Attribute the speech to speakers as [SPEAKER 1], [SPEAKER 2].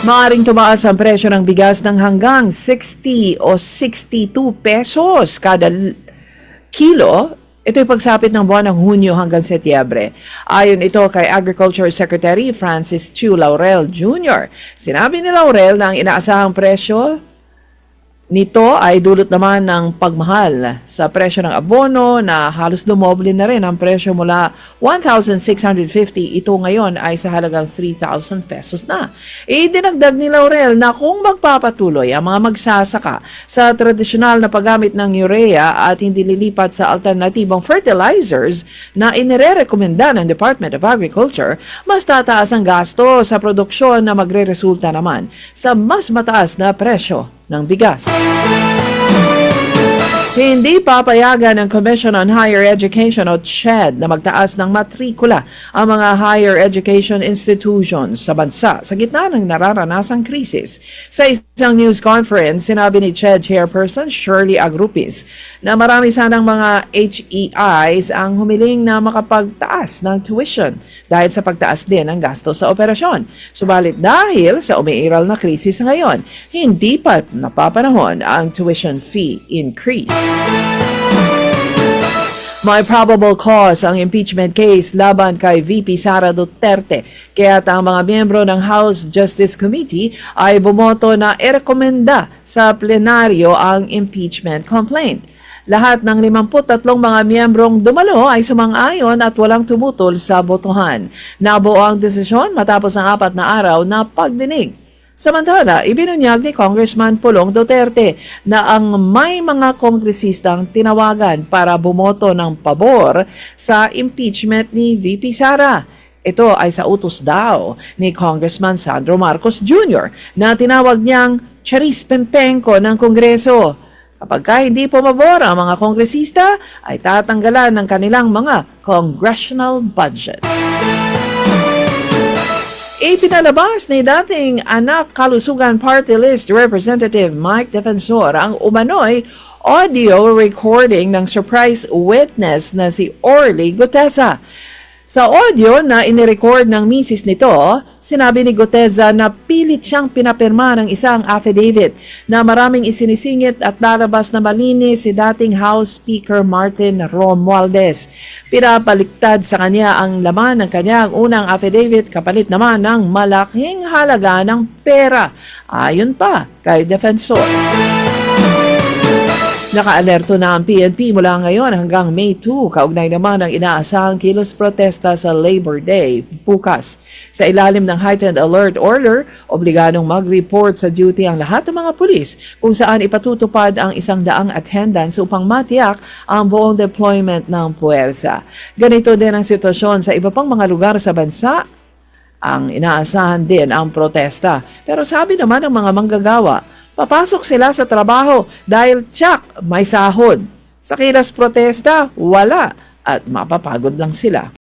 [SPEAKER 1] Maaaring tumaas ang presyo ng bigas ng hanggang 60 o 62 pesos kada kilo. Ito'y pagsapit ng buwan ng Hunyo hanggang Setyembre. Ayon ito kay Agriculture Secretary Francis Chu Laurel Jr. Sinabi ni Laurel na ang inaasahang presyo nito ay dulot naman ng pagmahal sa presyo ng abono na halos dumoble na rin ang presyo mula 1,650. Ito ngayon ay sa halagang 3,000 pesos na. Idinagdag ni Laurel na kung magpapatuloy ang mga magsasaka sa tradisyonal na paggamit ng urea at hindi lilipat sa alternatibong fertilizers na inirerekomenda ng Department of Agriculture, mas tataas ang gasto sa produksyon na magre-resulta naman sa mas mataas na presyo ng bigas. Hindi papayagan ng Commission on Higher Education o CHED na magtaas ng matrikula ang mga higher education institutions sa bansa sa gitna ng nararanasang krisis. Sa isang news conference, sinabi ni CHED Chairperson Shirley Agrupis na marami sanang mga HEIs ang humiling na makapagtaas ng tuition dahil sa pagtaas din ng gasto sa operasyon. Subalit dahil sa umiiral na krisis ngayon, hindi pa napapanahon ang tuition fee increase. May probable cause ang impeachment case laban kay VP Sara Duterte. Kaya't ang mga miyembro ng House Justice Committee ay bumoto na irekomenda sa plenaryo ang impeachment complaint. Lahat ng 53 mga miyembrong dumalo ay sumang-ayon at walang tumutol sa botohan. Nabuo ang desisyon matapos ang 4 na araw na pagdinig. Samantala, ibinunyag ni Congressman Pulong Duterte na ang may mga kongresistang tinawagan para bumoto ng pabor sa impeachment ni VP Sara. Ito ay sa utos daw ni Congressman Sandro Marcos Jr. na tinawag niyang Charis Pempenko ng Kongreso. Kapag hindi pumabor ang mga kongresista, ay tatanggalan ng kanilang mga congressional budget. Ipinalabas ni dating Anak Kalusugan Party List Representative Mike Defensor ang umano'y audio recording ng surprise witness na si Orly Gutesa. Sa audio na inirecord ng misis nito, sinabi ni Gutesa na pilit siyang pinapirma ng isang affidavit na maraming isinisingit at lalabas na malinis si dating House Speaker Martin Romualdez. Pinapaliktad sa kanya ang laman ng kanyang unang affidavit kapalit naman ng malaking halaga ng pera. Ayon pa kay Defensor. Naka-alerto na ang PNP mula ngayon hanggang May 2, kaugnay naman ang inaasahang kilos protesta sa Labor Day bukas. Sa ilalim ng heightened alert order, obligadong mag-report sa duty ang lahat ng mga pulis kung saan ipatutupad ang 100 attendance upang matiyak ang buong deployment ng puwersa. Ganito din ang sitwasyon sa iba pang mga lugar sa bansa. Ang inaasahan din ang protesta. Pero sabi naman ng mga manggagawa, papasok sila sa trabaho dahil tsak, may sahod. Sa kilos protesta, wala at mapapagod lang sila.